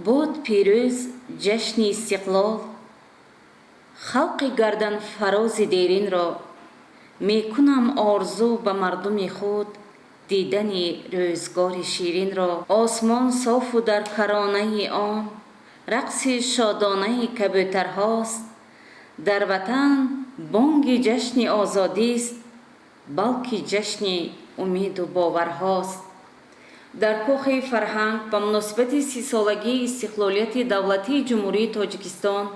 بود پیروز جشن استقلال، خلق گردن فراز دیرین را می کنم آرزو به مردم خود دیدن روزگار شیرین را. آسمان صاف و در کرانه آن رقص شادانه کبوترهاست. در وطن بانگ جشن آزادی است، بلکه جشن امید و باورهاست. در کوخ فرهنگ به مناسبت 30 سالگی استقلالیت دولتی جمهوری تاجیکستان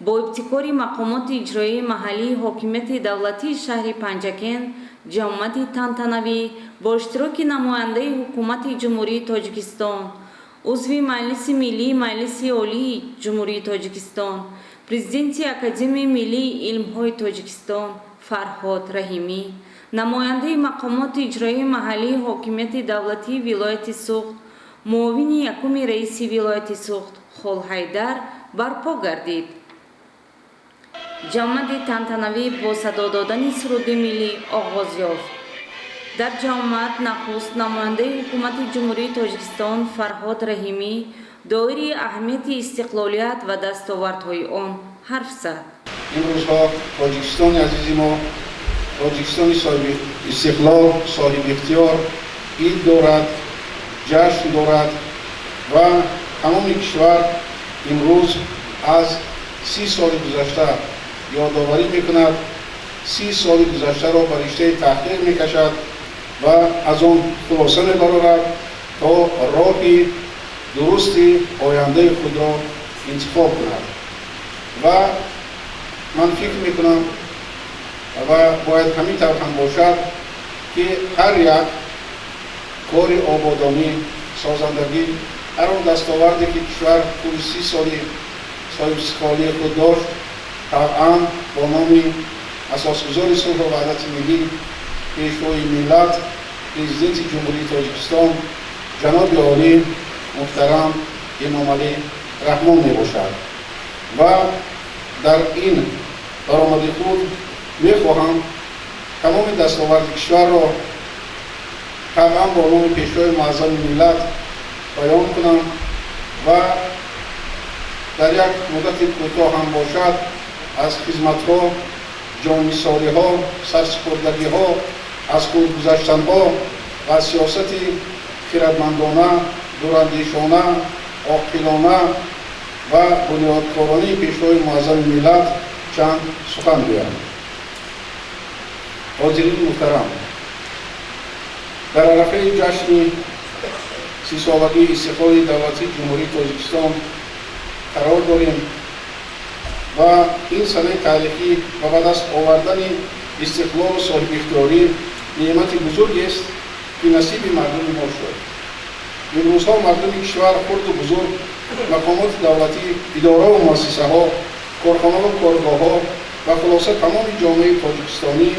با ابتکار مقامات اجرایی محلی حاکمیت دولتی شهر پنجکن جمعیت تنتنوی با اشتراک نماینده حکومت جمهوری تاجیکستان، عضو مجلس ملی مجلس عالی جمهوری تاجیکستان، پرزیدنت اکادمی ملی علم‌های تاجیکستان فرهاد رحیمی، نماینده مقامات اجرایی محلی حاکمیت دولتی ولایت سوخت، معاون یکم رئیس ولایت سوخت خال حیدر برپا گردید. جمعیت تنتنوی با صدا دادن سرود ملی آغاز یافت. در جمعیت نخست نماینده حکومت جمهوری تاجیکستان فرهاد رحیمی دایره اهمیت استقلالیت و دستاوردهای آن حرف زد. این روزها تاجیکستان عزیز ما، تاجیکستان صاحب استقلال، صاحب اختیار، عید دارد، جشن دارد و تمام کشور امروز از 30 سال گذشته یادآوری میکند. 30 سال گذشته را به رشته تحقیق میکشد و از آن خلاصه میبرد تا راه درست آینده خود را انتخاب کند. و من فکر میکنم و باید همین طور هم باشد که هر یک کار آبادانی، سازندگی، هر آن دستاوردی که کشور طول 30 سالی صاحب استقلالی خود داشت طبعا با نام اساسگزار صلح و وحدت ملی پیشوای ملت پرزیدنت جمهوری تاجیکستان جناب عالی محترم امامعلی رحمان می باشد و در این برآمد خود می خواهم تمام دستاورد کشور را طبعا با نام پیشوای معظم ملت بیان کنم و در یک مدت کوتاه هم باشد از خدمت‌ها، جان‌نثاری‌ها، سرسپردگی‌ها، از خودگذشتن‌ها و سیاست خردمندانه، دوراندیشانه، عاقلانه و بنیادکارانه پیشوای معظم ملت چند سخن گویم. حاضرین محترم، در عرفه جشن 30 سالگی استقلال دولتی جمهوری تاجیکستان قرار داریم و این سنه تاریخی و به دست آوردن استقلال صاحب اختیاری نعمت بزرگی است که نصیب مردم ما شد. این روزها مردم کشور خرد و بزرگ، مقامات دولتی، اداره و مؤسسه ها، کارخانه و کارگاه ها و خلاصه تمام جامعه تاجیکستانی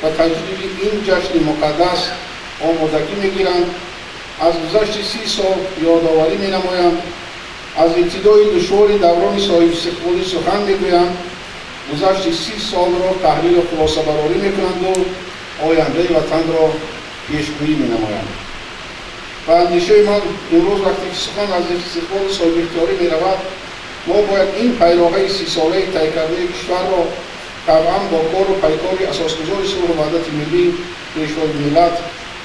و تجدید این جشن مقدس آمادگی میگیرند. از گذشت 30 سال یادآوری می نمایند، از ابتدای دشوار دوران صاحب استقلالی سخن میگویند، گذشت 30 سال را تحلیل و خلاصه برآوری میکنند و آینده وطن را پیشگویی می نمایند. و اندیشه من امروز وقتی که سخن از استقلال صاحب اختیاری می رود، ما باید این پیراهه 30 ساله طی کرده کشور را طبعا با کار و پیکار اساسگزار صلح و وحدت ملی پیشوای ملت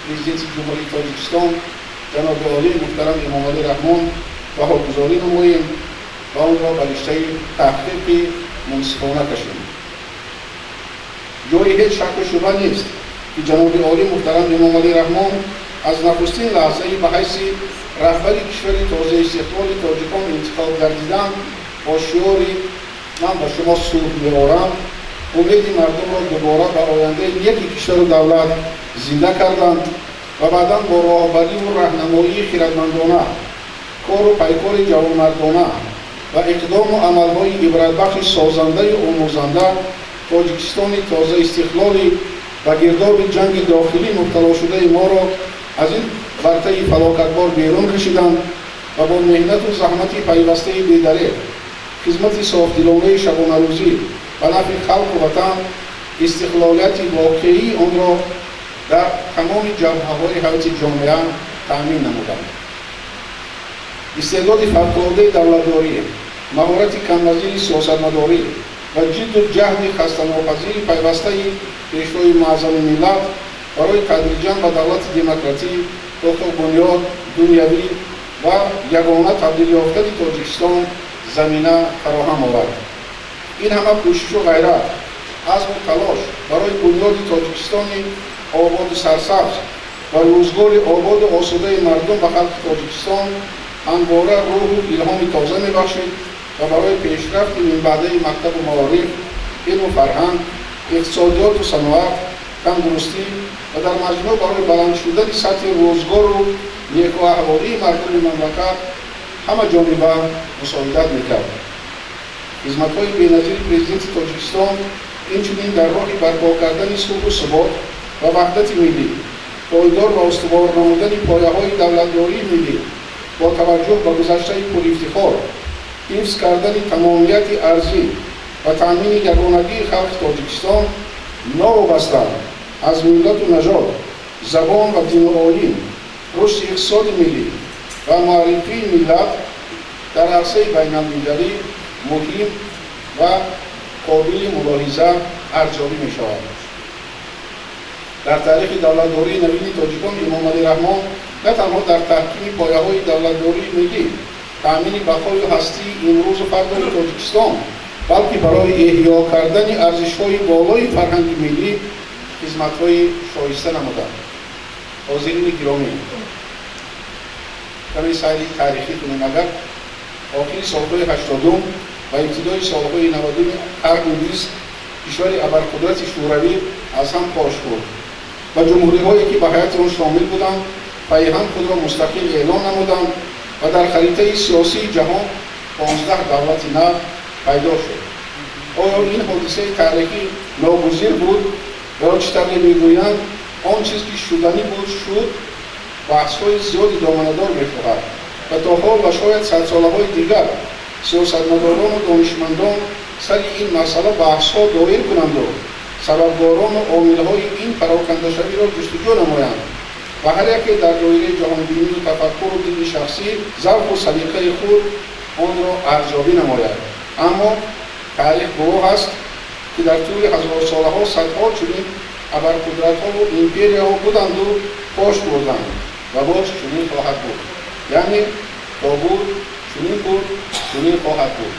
پرزیدنت جمهوری تاجیکستان جناب عالی محترم امامعلی رحمان بهاگذاری نماییم و آن را به رشته تحقیق منصفانه کشیم. جای هیچ شک و شبهه نیست که جناب عالی محترم امامعلی رحمان از نخستین لحظه به حیث رهبر کشور تازه استقلال تاجیکان انتخاب گردیدند با شعاری من به شما صلح می‌آورم امید مردم را دوباره به آینده یک کشور و دولت زنده کردند و بعدا با راهبری و راهنمایی خردمندانه، کار و پیکار جوانمردانه و اقدام و عملهای عبرتبخش سازنده و آموزنده تاجیکستان تازه استقلالی و گرداب جنگ داخلی مبتلا شده ما را از این ورطه فلاکتبار بیرون کشیدند و با مهنت و زحمت پیوسته بی‌دریغ، خدمت صافدلانه شبانه روزی و نفع خلق و وطن استقلالیت واقعی آن را در تمام جبهه‌های حیات جامعه تأمین نمودند. استعداد فوق‌العاده دولتداری، مهارت کم‌نظیر سیاستمداری و جد و جهد خسته‌ناپذیر پیوسته پیشروی معظم ملت برای تدریجاً به دولت دموکراتیک تا بنیاد دنیوی و یگانه تبدیل یافتن تاجیکستان زمینه فراهم آورد. این همه کوشش و غیرت، عزم و تلاش برای بنیاد تاجیکستانی آباد و سرسبز و روزگار آباد و آسوده مردم و خلق تاجیکستان همواره روح و الهام تازه می‌بخشید و برای پیشرفت من بعده مکتب و معارف، علم و فرهنگ، اقتصادیات و صنعت، تندرستی و در مجموع برای بلند شدن سطح روزگار و نیک و احوالی مردم مملکت همه جانبه مساعدت می‌کرد. خدمت‌های بی‌نظیر پرزیدنت تاجیکستان اینچنین در راه برپا کردن صلح و ثبات و وحدت ملی، پایدار و استوار نمودن پایه‌های دولتداری ملی با توجه به گذشته پرافتخار، حفظ کردن تمامیت ارضی و تأمین یگانگی خلق تاجیکستان ناوابسته از ملت و نژاد، زبان و دین و آیین، رشد اقتصاد ملی و معرفی ملت در عرصه بین‌المللی مهم و قابل ملاحظه ارزیابی می‌شود. در تاریخ دولتداری نوین تاجیکان امام علی رحمان نه تنها در تحکیم پایه‌های دولتداری ملی، تأمین بقای و هستی امروز و فردا تاجیکستان، بلکه برای احیا کردن ارزش‌های بالای فرهنگ ملی خدمت‌های شایسته نمودند. حاضرین گرامی، کمی سیر تاریخی کنیم. اگر آخر سالهای 80 و ابتدای سالهای 90 قرن 20 کشور ابرقدرت شوروی از هم پاش خورد و جمهوری‌هایی که به هیئت آن شامل بودند پیهم خود را مستقل اعلام نمودند و در خریطه سیاسی جهان 15 دولت نو پیدا شد. آیا این حادثه تاریخی ناگزیر بود یا چه طور میگویند آن چیز که شدنی بود شد؟ بحث‌های زیادی دامنه‌دار می‌خواهد و تا حال و شاید 100 ساله‌های دیگر سیاستمداران و دانشمندان سر این مسئله بحث‌ها دایر کنند و سببداران و عامل‌های این پراکنده شوی را جستجو نمایند و هر یک در دایره جهانبینی و تفکر و دید شخصی ذوق و سلیقه خود آن را ارزیابی نماید. اما تاریخ گواه است که در طول هزار ساله‌ها صدها چنین ابرقدرت‌ها و ایمپریاها بودند و پاش بردند و باز چنین خواهد بود. یعنی تا بود چنین بود، چنین خواهد بود.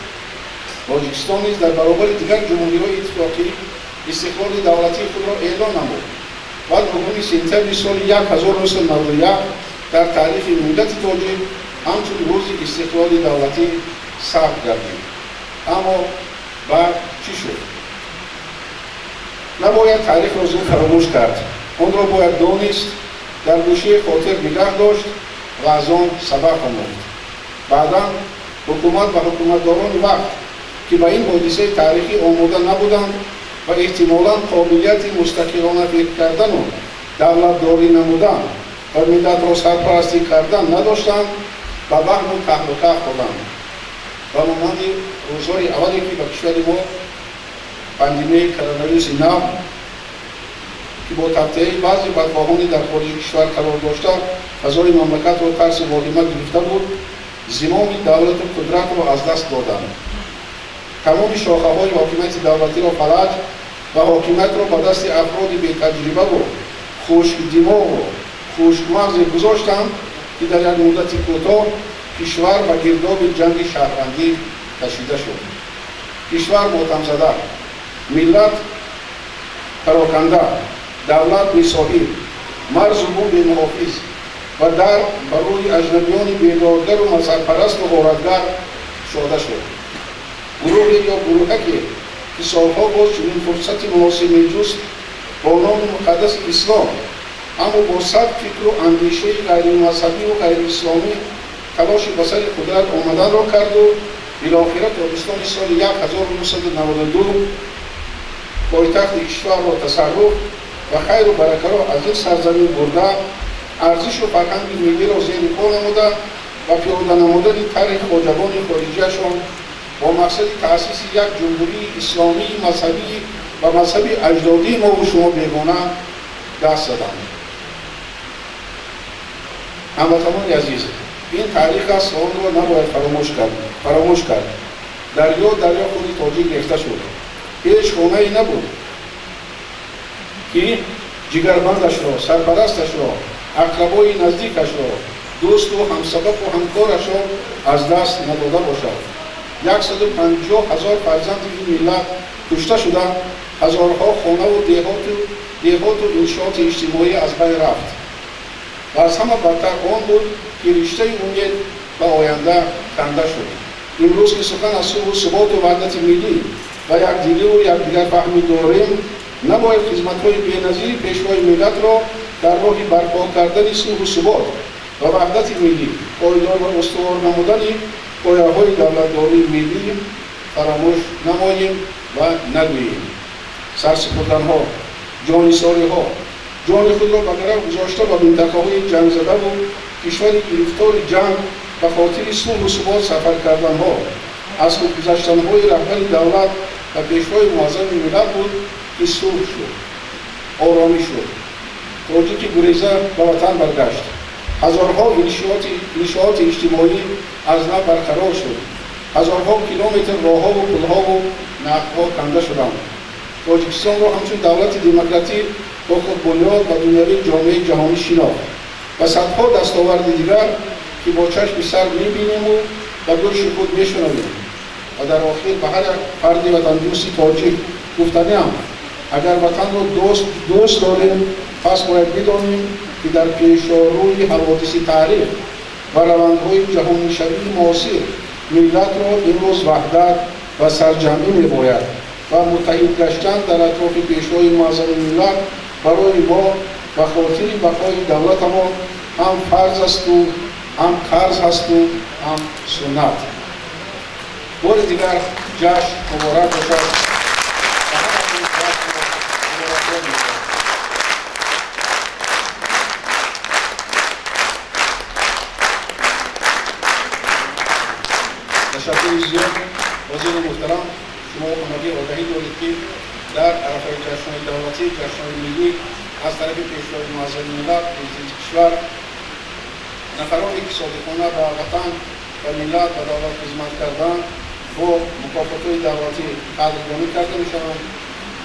تاجیکستان نیز در برابر دیگر جمهوری‌های اتفاقی استقلال دولتی خود را اعلان نمود و 9 سپتامبر سال 1991 در تاریخ ملت تاجیک همچون روز استقلال دولتی ثبت گردید. اما بعد چی شد؟ نباید تاریخ را زود فراموش کرد. آن را باید دانست، در گوشه خاطر نگه داشت و از آن سبق آموخت. بعدا حکومت و حکومتداران وقت که به این حادثه تاریخی آماده نبودند و احتمالاً قابلیت مستقلانه فکر کردن و دولتداری نمودن و ملت را سرپرستی کردن نداشتند و وهم و تهلکه افتادند. و مانند روزهای اولی که به کشور ما پاندمی کرونا ویروس نو که با تبطئه بعضی بدخواهانی در خارج کشور قرار داشته فضای مملکت را ترس واهمه گرفته بود، زمام دولت و قدرت را از دست دادند. تمام شاخه‌های حاکمیت دولتی را فلج و حاکمیت را به دست افراد بی تجربه و خشک دماغ و خشک مغز گذاشتند که در یک مدت کوتاه کشور به گرداب جنگ شهروندی کشیده شد. کشور ماتم زده، ملت پراکنده، دولت بی‌صاحب، مرز و بوم بی‌محافظ و در برای اجنبیان بیدارگر و مذهب‌پرست و غارتگر شده شد. گروهی یا گروهکی که سالها باز چنین فرصت مناسب می‌جست با نام مقدس اسلام اما با صد فکر و اندیشه غیر مذهبی و غیر اسلامی تلاش به سر قدرت آمدن را کرد و بالاخره تابستان سال 1992 پایتخت کشور را تصرف و خیر و برکت را از این سرزمین برده، ارزش و فرهنگ ملی را زیر پا نموده و پیاده نمودن طرح خواجگان خارجی‌شان با مقصد تأسیس یک جمهوری اسلامی مذهبی و مذهبی اجدادی ما و شما بیگانه دست زدند. هموطنان عزیز، این تاریخ است آن را نباید فراموش کرد. دریا خود تاجیک ریخته شد. هیچ خانه ای نبود که جگربندش را، سرپرستش را، اقربای نزدیکش را، دوست و همسبب و همکارش را از دست نداده باشد. 150,000 فرزند این ملت کشته شدند. هزارها خانه و دیهات و انشاءات اجتماعی از بین رفت. و از همه بدتر آن بود که رشته امید به آینده کنده شد. امروز که سخن از صلح و ثبات و وحدت ملی و یکدیگر و یکدیگر فهمی داریم، نباید خدمت‌های بی‌نظیر پیشوای ملت را در راه برپا کردن صلح و ثبات و وحدت ملی پایدار و استوار نمودن پایه‌های دولتداری ملی فراموش نماییم و نگوییم. سرسپردن‌ها، جانیساری‌ها، جان خود را به طرف گذاشته و منطقه‌های جنگ زده و کشور گرفتار جنگ به خاطر صلح و ثبات سفر کردن‌ها، از گذشتن‌های رهبر دولت و پیشوای معظم ملت بود که صلح شد، آرامی شد. تاجی که گریزه به وطن برگشت. هزارها انشاءات اجتماعی از نو برقرار شد. هزارها کیلومتر راه‌ها و پل‌ها و نقب‌ها کنده شدند. تاجیکستان را همچون دولت دموکراتیک با خود بنیاد و دنیوی جامعه جهانی شناخت و صدها دستاورد دیگر که با چشم سر می‌بینیم و به گوش خود می‌شنویم. و در آخر به هر فرد وطن دوستی تاجیک گفتنیم اگر وطن را دوست داریم، پس باید بدانیم که در پیش‌روی حوادث تاریخ و روندهای جهانشوی معاصر ملت را امروز وحدت و سرجمعی می‌باید و متحد گشتن در اطراف پیشوای معظم ملت برای ما و خاطر بقای دولت ما هم فرض است و هم قرض هست و هم سنت. بار دیگر جشن مبارک باشد. تشکر زیاد وزیر محترم، شما همگی آگاهی دارید که در عرفه جشن‌های دولتی، جشن‌های ملی از طرف پیشوای معظم ملت پرزیدنت کشور نفرانی که صادقانه به وطن و ملت و دولت خدمت کردند با مکافات‌های دولتی قدردانی کرده می‌شوند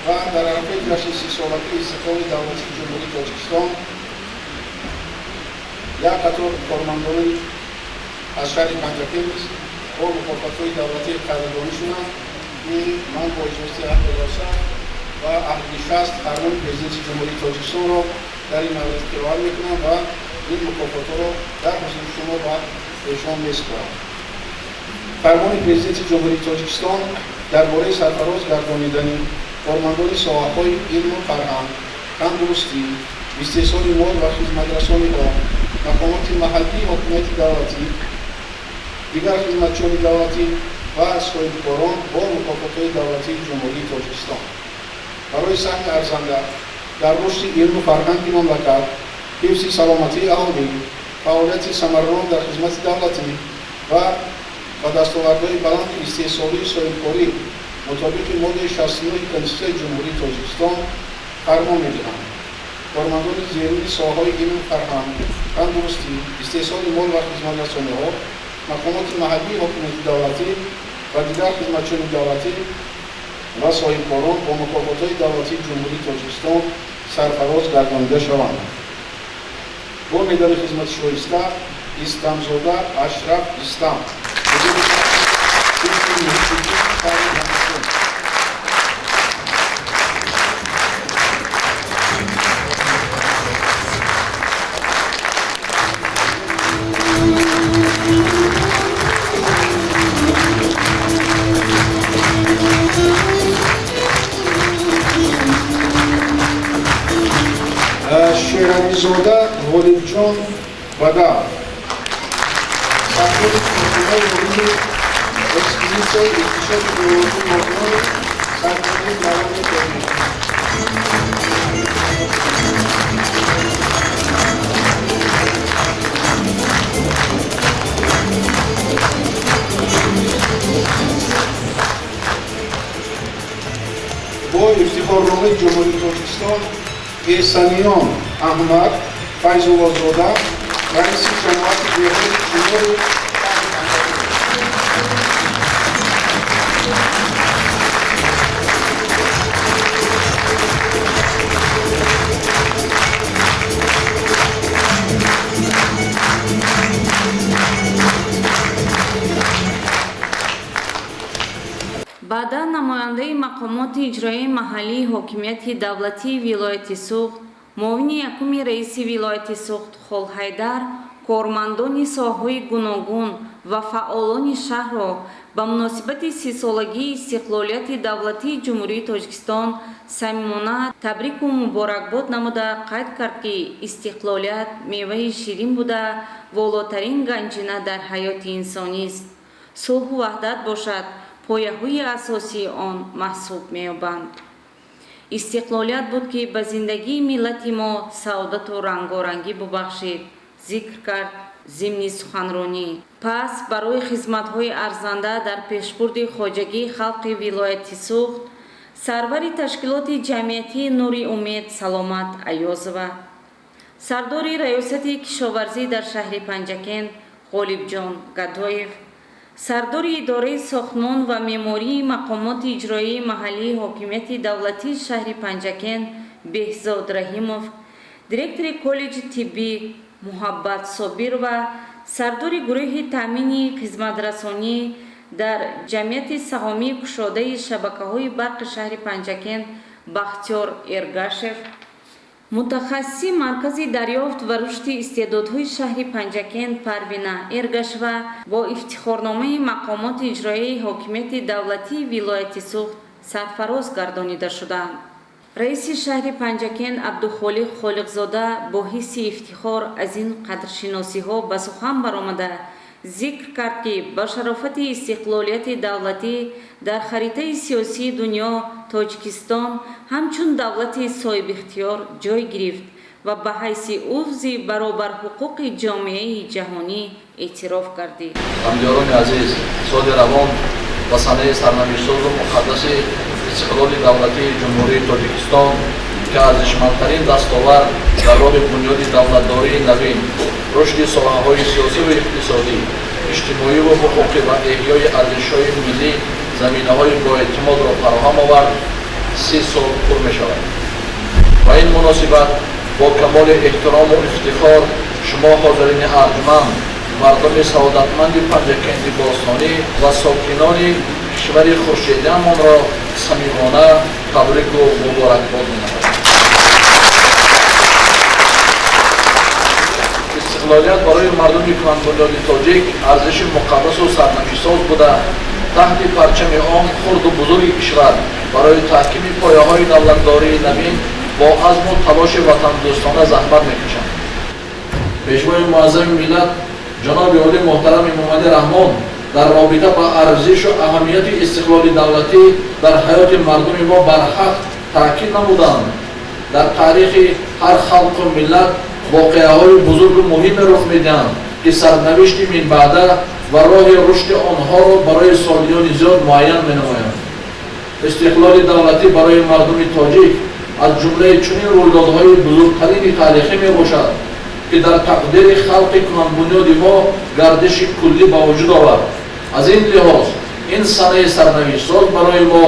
و در عرفه جشن 30 سالگی استقلال دولتی جمهوری تاجیکستان یک قطار کارمندان از شهر پنجاپنج با مکافات‌های دولتی قدردانی شدند. من با اجازه اهل راسا و اهل نشست فرمان پرزیدنت جمهوری تاجیکستان را در این مورد قرائت می‌کنم و این مکافات را در حضور شما و اشاره می‌سپارم. فرمان پرزیدنت جمهوری تاجیکستان درباره سرفراز گردانیدن کارمندان ساحه‌های علم و فرهنگ، تندرستی، استحصال مال و خدمت‌رسانی ها، مقامات محلی حکومت دولتی، دیگر خدمتچیان دولتی و صاحبکاران با مکافات‌های دولتی جمهوری تاجیکستان برای سهم ارزنده در رشد علم و فرهنگ مملکت، حفظ سلامتی اهالی، فعالیت ثمررسان در خدمت دولتی و دستاوردهای بلند استحصالی صاحبکاری مطابق ماده 69 کنستیتوسیون جمهوری تاجیکستان فرمان می‌دهند. کارمندان زیرین ساحه‌های علم و فرهنگ، تندرستی، استحصال مال و خدمت‌رسانی‌ها، مقامات محلی حکومت دولتی و دیگر خدمتچیان دولتی و صاحبکاران با مکافات‌های دولتی جمهوری تاجیکستان سرفراز گردانیده شوند. با مدال خدمت شایسته استمزاده اشرف استم شیرانی‌زاده غالیبجان بدا سرکار کارخانه ملی اکسپدیسیون اکتشاف جغرافی مازمان سرکاری جوان تاریخ با افتخارنامه جمهوری تاجیکستان احسانیان احمد فیض‌الله‌زاده رئیس جمهوری جمهوری بعدا намояндаи мақомоти иҷроии маҳаллии ҳокимияти давлатии вилояти Суғд, муовини якуми раиси вилояти Суғд Холҳайдар кормандони соҳаҳои гуногун ва фаъолони шаҳрро ба муносибати 30-солагии истиқлолияти давлатии ҷумҳурии Тоҷикистон самимона табрику муборакбод намуда қайд кард, ки истиқлолият меваи ширин буда волотарин ганҷина дар ҳаёти инсонист. Сулҳу ваҳдат бошад, пояҳои асосии он маҳсуб меёбанд. Истиқлолият буд, ки ба зиндагии миллати мо саодату рангорангӣ бубахшид, зикр кард зимни суханронӣ. Пас барои хизматҳои арзанда дар пешбурди хоҷагии халқи вилояти Суғд сарвари ташкилоти ҷамъиятии Нури Умед Саломат Аёзова, сардори раёсати кишоварзӣ дар шаҳри Панҷакен Ғолибҷон Гадоев, сардори идораи сохтмон ва меъмории мақомоти иҷроии маҳаллии ҳокимияти давлатии шаҳри Панҷакен Беҳзод Раҳимов, директори коллеҷи тиббӣ Муҳаббат Собир ва сардори гурӯҳи таъмини хизматрасонӣ дар ҷамъияти саҳомии кушодаи шабакаҳои барқи шаҳри Панҷакен Бахтиёр Эргашев, мутахассиси маркази дарёфт ва рушди истеъдодҳои шаҳри Панҷакен Парвина Эргашева бо ифтихорномаи мақомоти иҷроии ҳокимияти давлатии вилояти Суғд сарфароз гардонида шуданд. раиси шаҳри Панҷакен Абдухолиқ Холиқзода бо ҳисси ифтихор аз ин қадршиносиҳо ба сухан баромада зикр кард, ки ба шарофати истиқлолияти давлатӣ дар харитаи сиёсии дунё Тоҷикистон ҳамчун давлати соҳибихтиёр ҷой гирифт ва ба ҳайси увзи баробарҳуқуқи ҷомеаи ҷаҳонӣ эътироф гардид. ҳамдиёрони азиз, соли равон ба санаи сарнавиштсозу муқаддаси истиқлоли давлатии ҷумҳурии Тоҷикистон, ки арзишмандтарин дастовард дар роҳи бунёди давлатдории навин, рушди соҳаҳои сиёсиву иқтисодӣ, иҷтимоиву ҳуқуқӣ ва эҳёи арзишҳои миллӣ заминаҳои боэътимодро фароҳам овард, 30 сол пур мешавад. Ба ин муносибат бо камоли эҳтирому ифтихор шумо ҳозирини арҷманд, мардуми саодатманди Панҷакенди бостонӣ ва сокинони кишвари хуршедиамонро самимона табрику муборакбод менамоям. истиқлолият барои мардуми кӯҳанбунёди тоҷик арзиши муқаддасу сарнавиштсоз буда, таҳти парчами он хурду бузурги кишвар барои таҳкими пояҳои давлатдории навин бо азму талоши ватандӯстона заҳмат мекашанд. пешвои муаззами миллат ҷаноби олӣ муҳтарами Муҳаммади Раҳмон дар робита ба арзишу аҳамияти истиқлоли давлатӣ дар ҳаёти мардуми мо барҳақ таъкид намуданд. дар таърихи ҳар халқу миллат воқеаҳои бузургу муҳиме рух медиҳанд, ки сарнавишти минбаъда ва роҳи рушди онҳоро барои солиёни зиёд муайян менамоянд. истиқлоли давлатӣ барои мардуми тоҷик аз ҷумлаи чунин рӯйдодҳои бузургтарини таърихӣ мебошад, ки дар тақдири халқи кӯҳанбунёди мо гардиши куллӣ ба вуҷуд овард. аз ин лиҳоз ин санаи сарнавиштсоз барои мо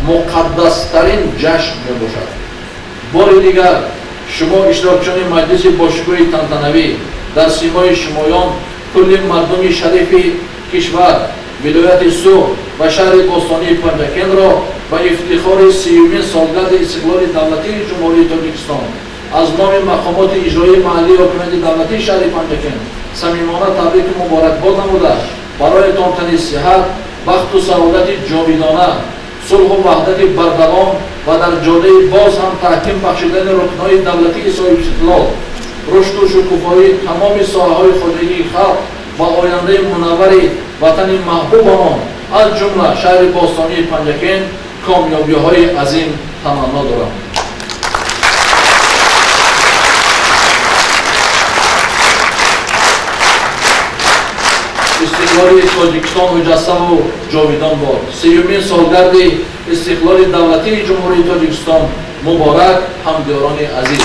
муқаддастарин ҷашн мебошад. бори дигар шумо иштирокчиёни маҷлиси бошукӯҳи тантанавӣ дар симои шумоён кулли мардуми шарифи кишвар, вилояти Суғд ва шаҳри бостонии Панҷакенро ба ифтихори 30-юмин солгарди истиқлоли давлатии ҷумҳурии Тоҷикистон аз номи мақомоти иҷроии маҳаллии ҳокимияти давлатии шаҳри Панҷакен самимона табрику муборакбод намуда бароятон тани сиҳат, бахту саодати ҷовидона, сулҳу ваҳдати бардавом ва дар ҷодаи боз ҳам таҳким бахшидани рукнҳои давлатии соҳибистиқлол, рушду шукуфоии тамоми соҳаҳои хоҷагии халқ ва ояндаи мунаввари ватани маҳбубамон аз ҷумла шаҳри бостонии Панҷакен комёбиҳои азим таманно дорам. истиқлоли Тоҷикистон муҷассаму ҷовидон бод. 30-юмин солгарди истиқлоли давлатии ҷумҳурии Тоҷикистон муборак, ҳамдиёрони азиз.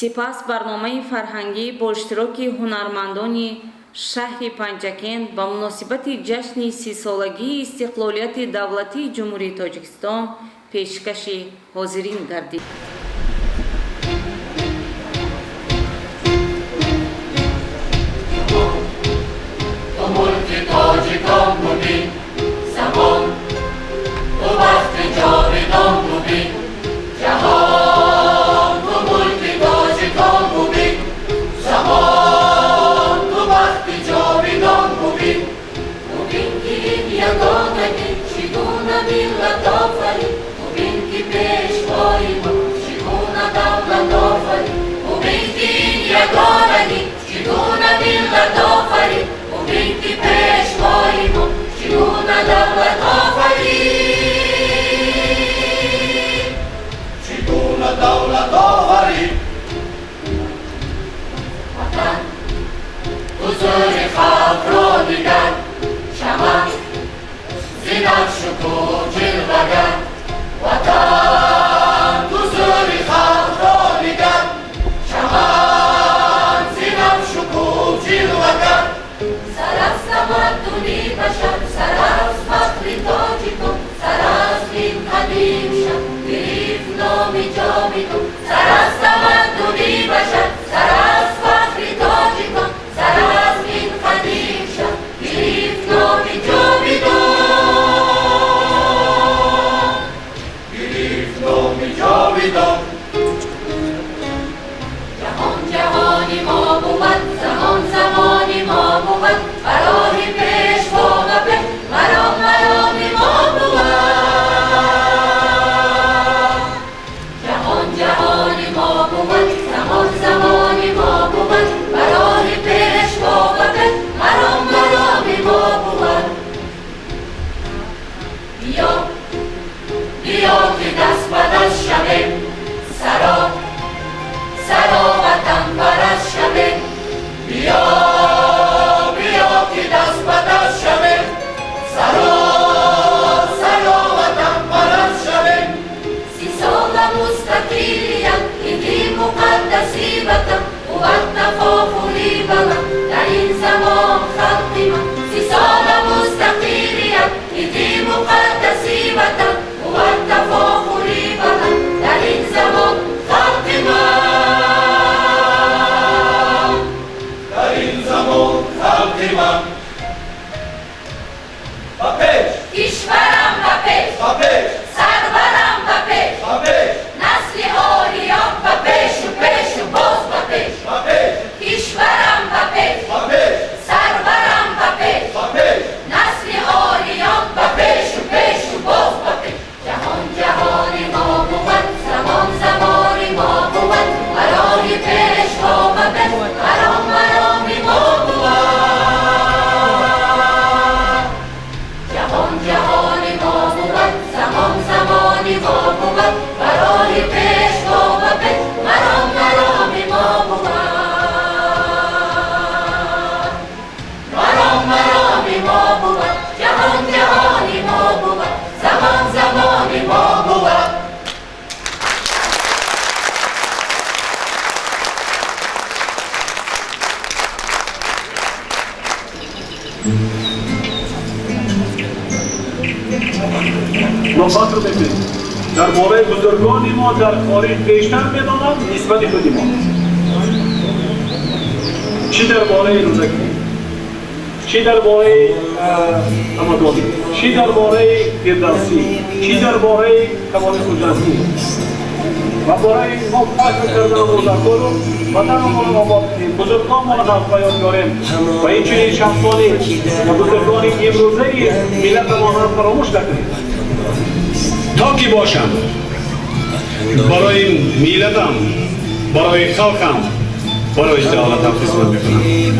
سپس برنامه فرهنگی با اشتراک هنرمندان شهر پنجکند با مناسبت جشن 30 سالگی استقلالیت دولتی جمهوری تاجیکستان پیشکش حاضرین گردید. تو ملک تاجیکان بودی زمان، تو وقت جاودان بودی جهان. تو ملک تاجیکان بودی زمان، تو وقت جاودان بودی. ببین که این یگانگی چگونه ملت آفرید، ببین که پیشوای ما چگونه دولت آفرید. ببین که این یگانگی چگونه ملت آفرید، ببین که پیشوای ما چگونه دولت آفرید. چگونه دولت آفرید. وطن حضور خلق را دیگر چمن زینت شکوه جلوگر. وطن حضور خلق را دیگر چمن زینت شکوه جلوگر. سر از تمدنی بشر، سر از فخر تاجیکان، سر از این قدیم شد گرفت نام جاودان. سر از تمدنی بشر، سر از فخر تاجیکان، سر از این قدیم شد گرفت نام جاودان. گرفت نام جاودان. جهان جهانی ما بود، زمان زمانی ما بود، برای پیشوا و به مرام مرامی ما بود. جهان جهانی ما بود، زمان زمانی ما بود، برای پیشوا و به مرام مرامی ما بود. بیا بیا که دست به دست شویم، سرا سرا وطن پرست شویم. بیا بیا که دست به دست شویم، سرا سرا وطن پرست شویم. 30 سال مستقلیت این مقدسی وطن بود تفاخری بلند در این زمان خلق من. 30 سال مستقلیت این مقدسی وطن بود تفاخری بلند در این زمان خلق من. در این زمان خلق من. و پیش کشورم و پیش، و پیش سرورم و پیش، و پیش نسل آریان و پیش و پیش و باز و پیش، و پیش کشورم و پیش، و پیش سرورم و پیش، و پیش نسل آریان و پیش و پیش و باز و پیش. جهان جهانی ما بود، زمان زمانی ما بود، برای پیشوا و به مرام مرامی ما بود. جهان جهانی ما بود، زمان زمانی ما بود، برای پیشوا و به مرام مرامی ما بود. مرام مرامی ما بود، جهان جهانی ما بود، زمان زمانی ما بود. نوبت رو ببینید. درباره بزرگان ما در خارج بیشتر بدانند نسبت خود ما. چی درباره روزکی، چی درباره همدانی، چی درباره فردوسی، چی درباره کمال خجستی و برای ما فکر کردن و مذاکره رو وطن ما رو آباد کنیم، بزرگان ما رو حق یاد داریم و این چنین شخصانی و بزرگان امروزه ملت ما رو فراموش نکنیم. تا کی باشم برای ملتم، برای خلقم، برای دولتم خدمت میکنم.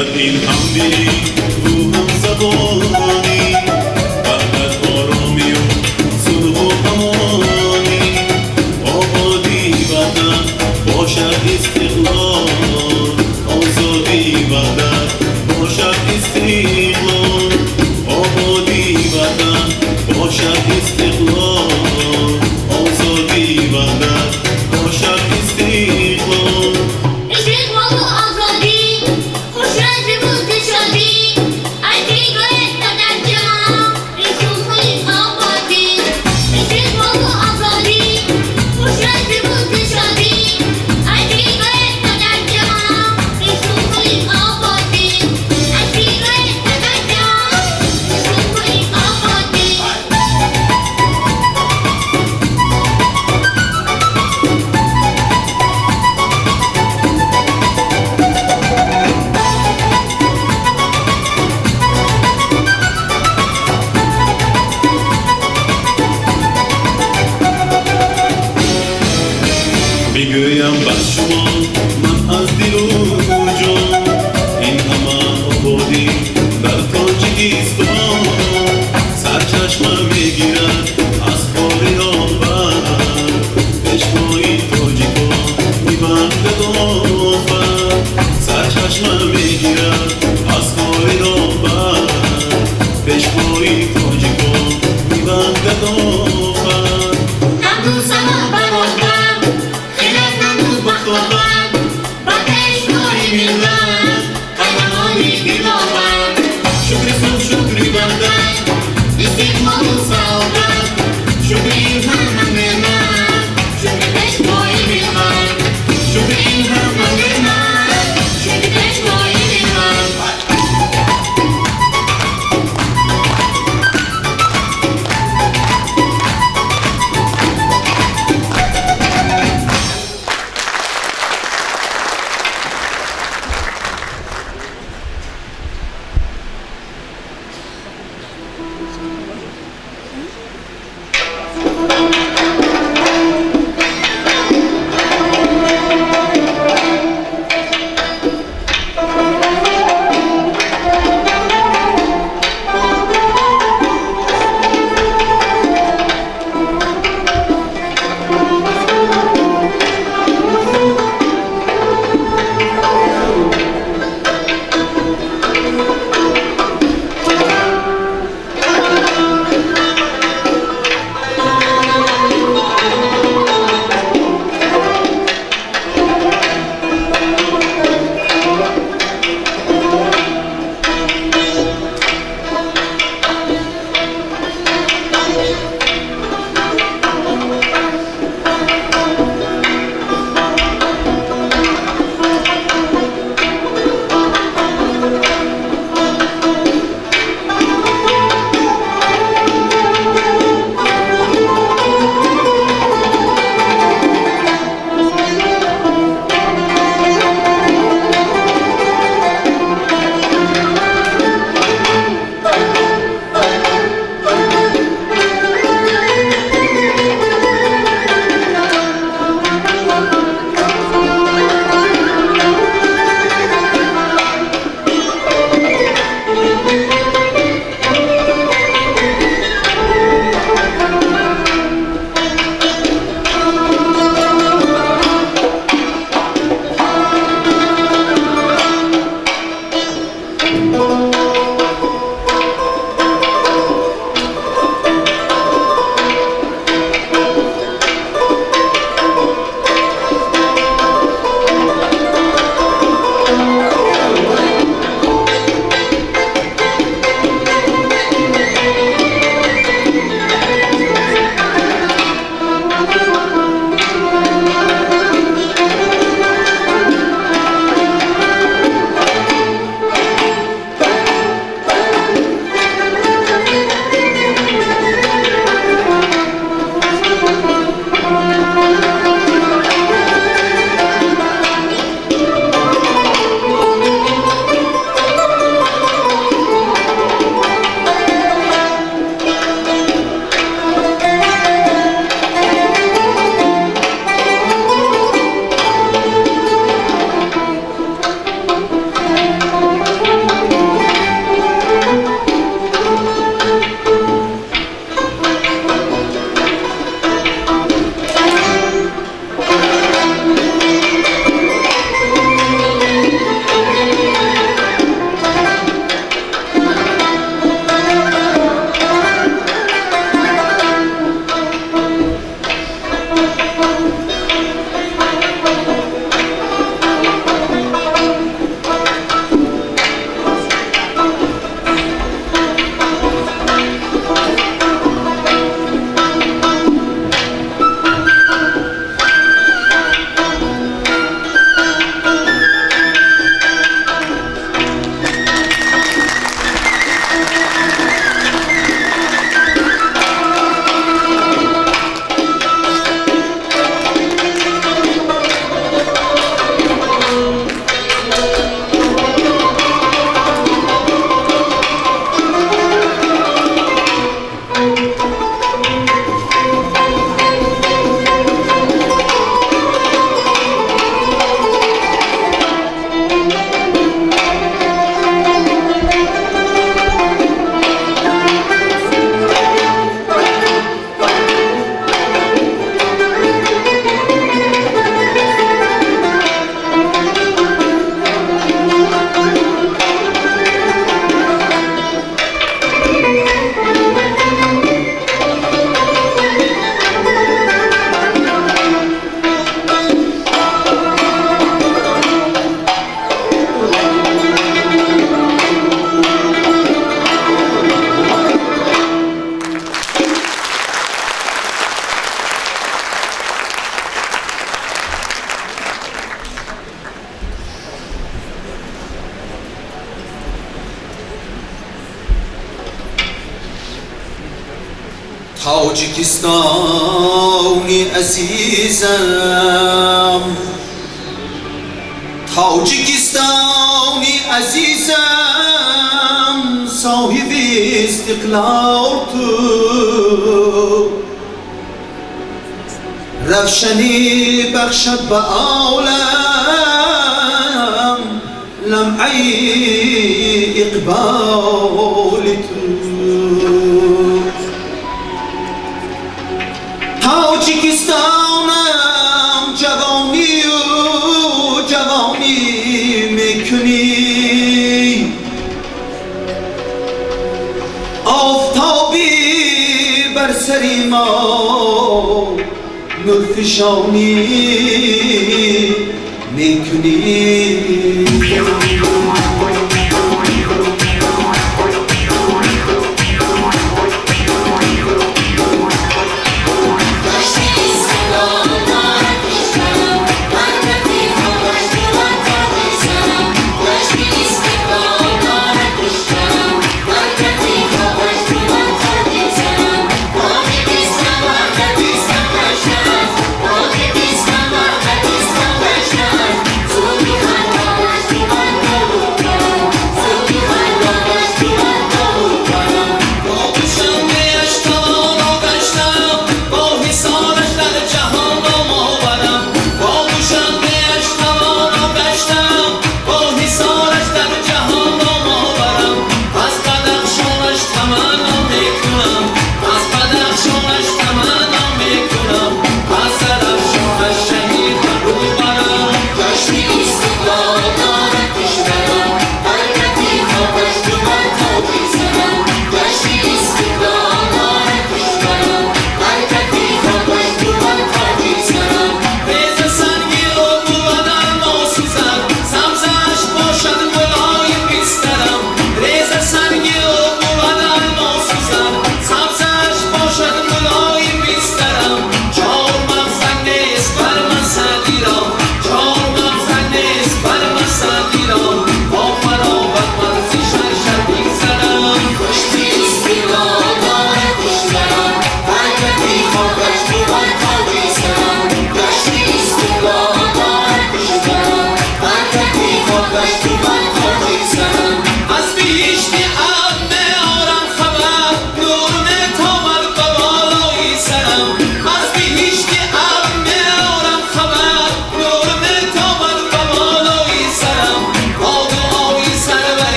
باید این هم دلی رو هم زبانی فقط آرامی و صلح و امانی آبادی وطن باشد استقلال آزادی وطن باشد استقلال آبادی وطن باشد استقلال آزادی وطن باشد استقلال استقلال و آزادی خوش رنج شادی عزیز و در جهان رسول کنید آبادی استقلال و آزادی خوش رنج شادی عزیز و در جهان رسول کنید آبادی عزیز و در جهان رسول کنید آبادی میگویم بر شما من از دل و جان این همه آبادی در تاجیکستان سرچشمه میگیرد از خاری آفر پشمای تاجیکان میبنده آفر سرچشمه میگیرد از خاری آفر پشمای تاجیکان میبنده آفر نمدو سما برادر خلاف نمدو بخوابر با پشمای ملت تاجیکستانی عزیزم تاجیکستانی عزیزم صاحب استقلال تو روشنی بخشد به عالم لمعی اقبال تو تاجیکستانم جوانی و جوانی میکنی آفتابی بر سری ما نورفشانی میکنی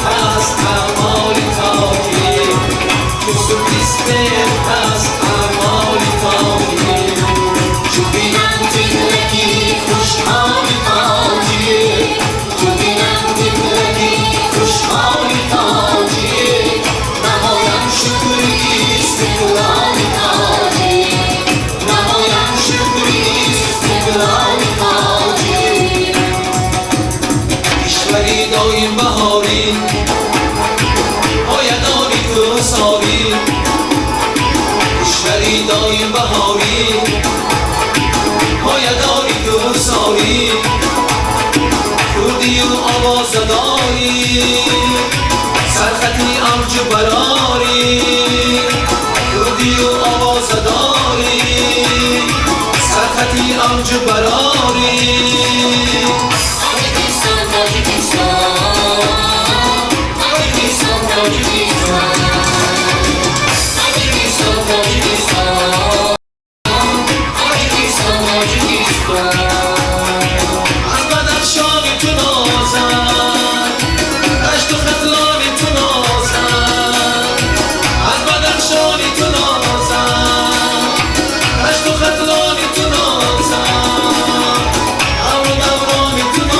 هست اعمالی تاکی یوسف هست اعمالی تاکی چو بینم دلکی خوشحالی تاکی چو بینم دلکی خوشحالی تاکی نمایم شکری استقلالی تاکی نمایم شکری استقلالی تاکی کشوری دایم بهاری پایداری تو ساری کشوری دایم بهاری پایداری تو ساری کردی و آوازداری سرخطی امج براری کردی و آوازداری سرخطی امج براری از بدخشانی تو نازن دشت و خطلانی تو نازن از بدخشانی تو نازن دشت و خطلانی تو نازن دور دورانی تو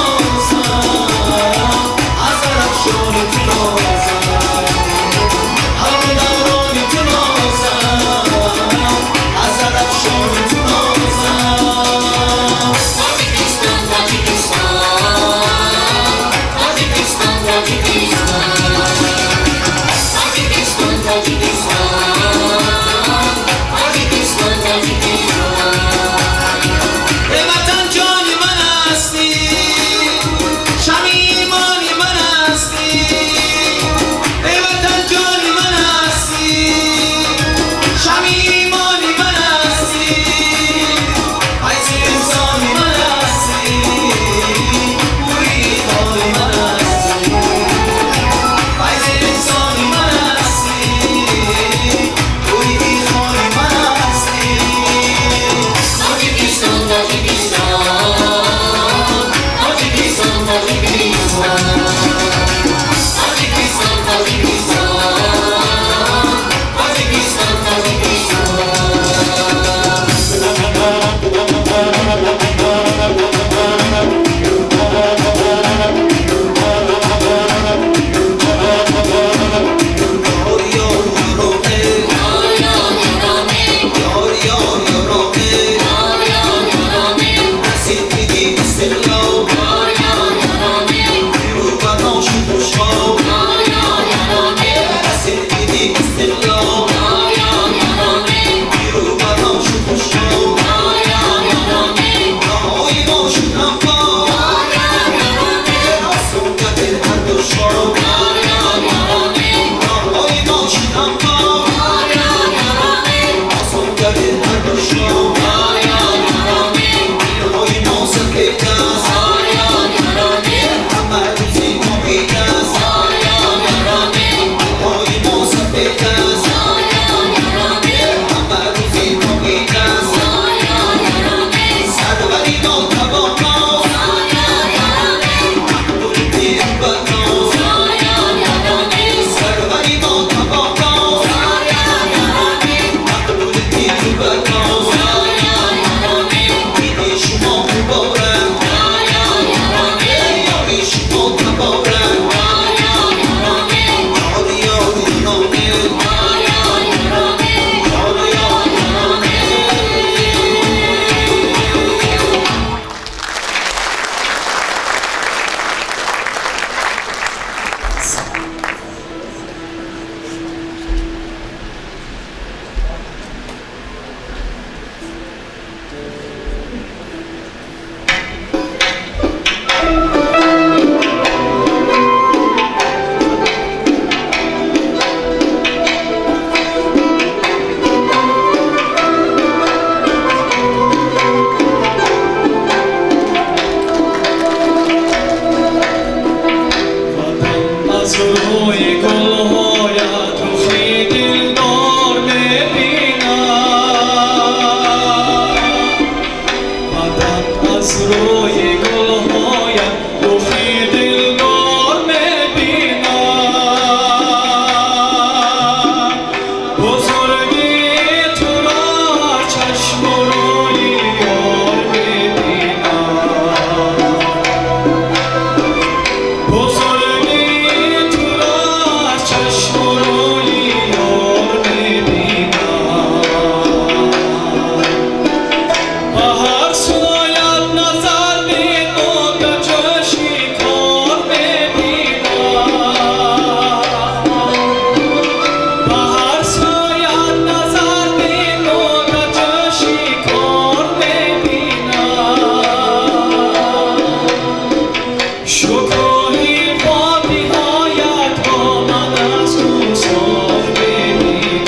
شکوهی با نهایت با من از گذار ببینم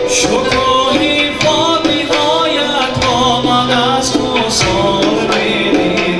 شکوهی با نهایت با من از گذار ببینم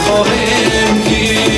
خواهیم گیر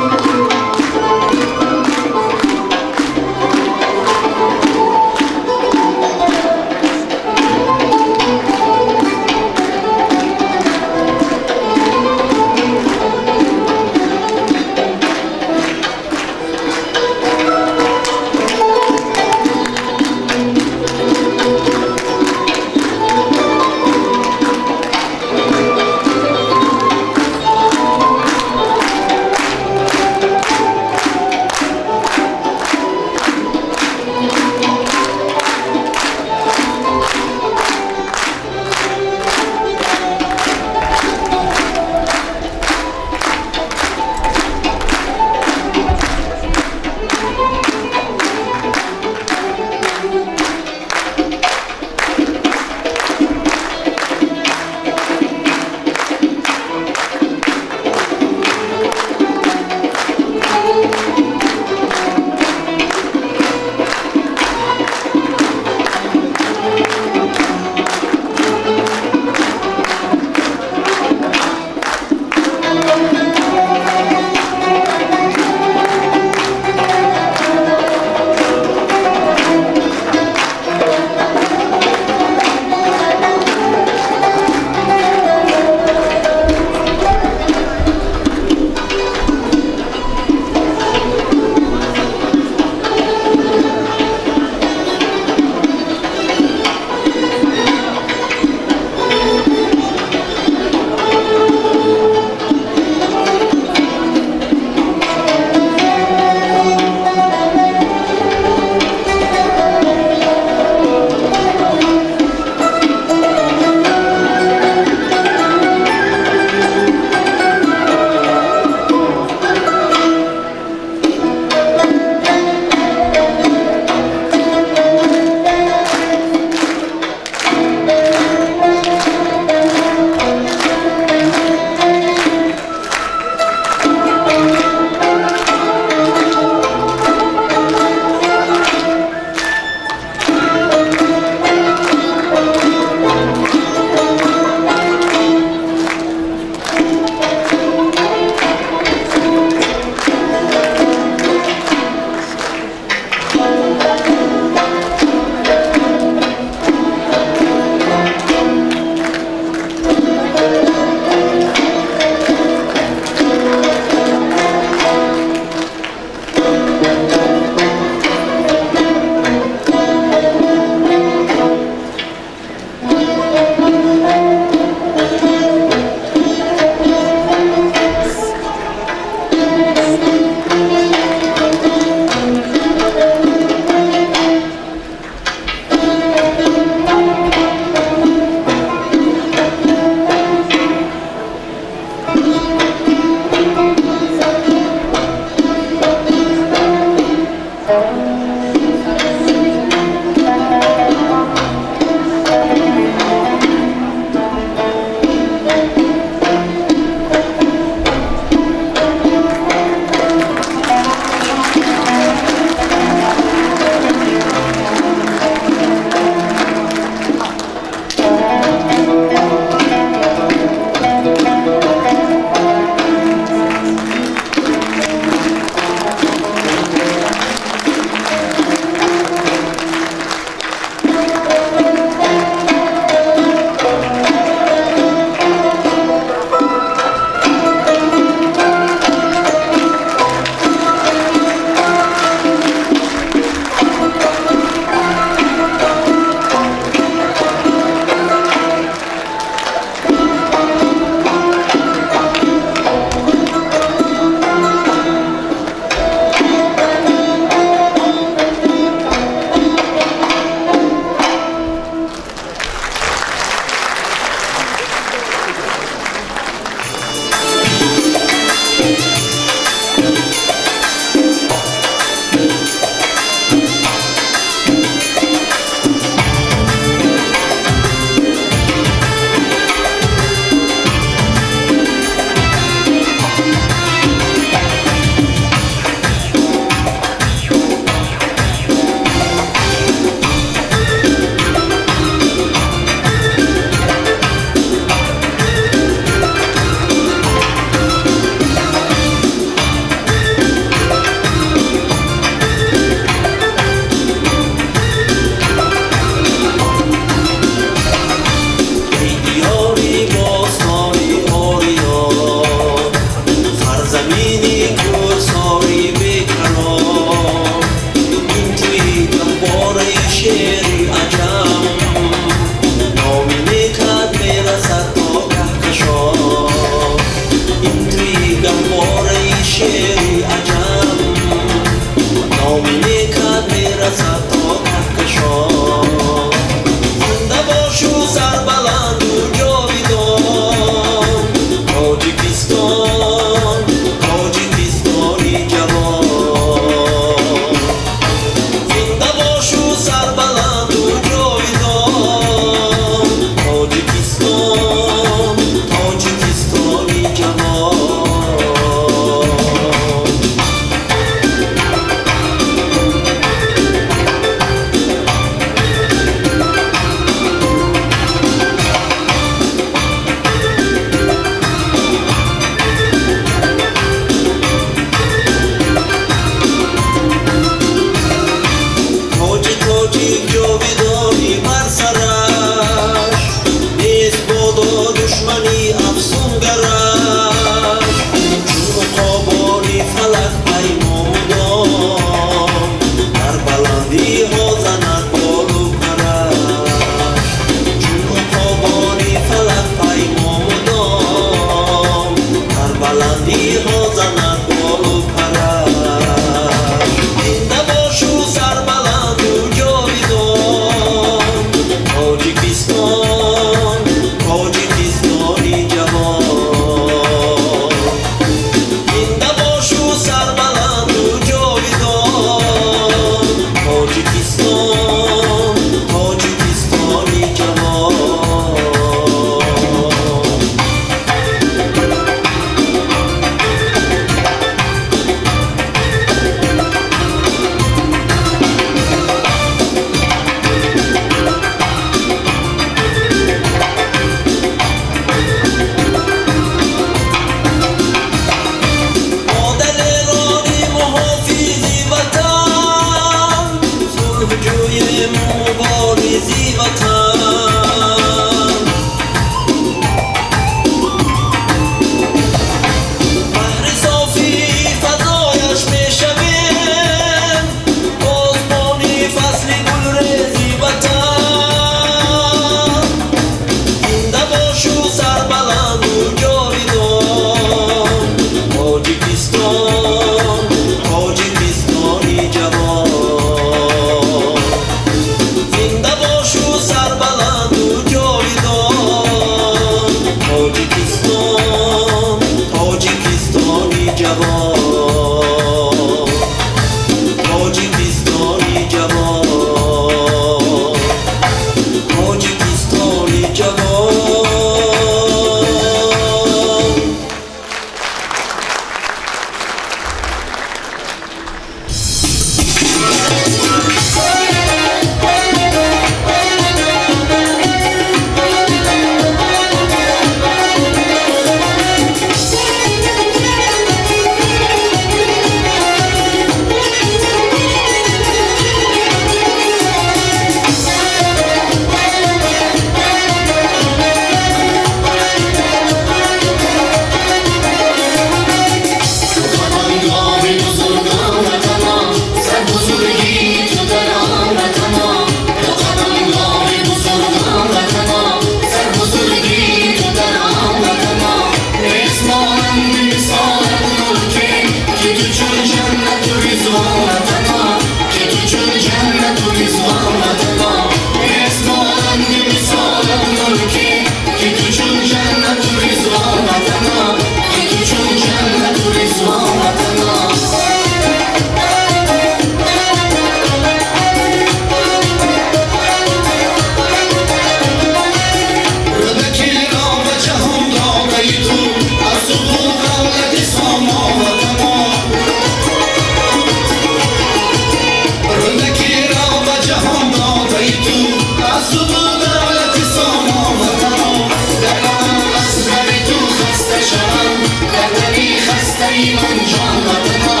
دردنی خسته من جان وطنا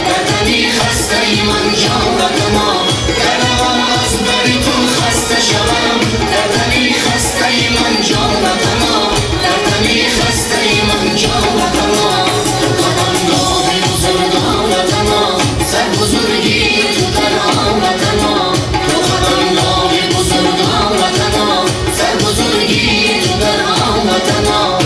دردنی خسته من جان وطنا دلم از بری تو خسته شوم دردنی خسته من جان وطنا دردنی خسته من جان وطنا تو قدمگاه بزرگان وطنا سر بزرگی تو در آن وطنا تو قدمگاه بزرگان وطنا سر بزرگی تو در آن وطنا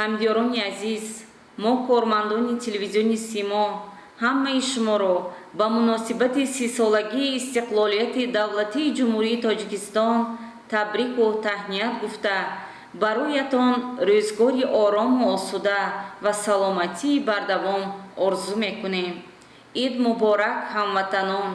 ҳамдиёрони азиз, мо кормандони телевизиони Симо ҳамаи шуморо ба муносибати 30-солагии истиқлолияти давлатии ҷумҳурии Тоҷикистон табрику таҳният гуфта, бароятон рӯзгори орому осуда ва саломатии бардавом орзу мекунем. Ид муборак, ҳамватанон!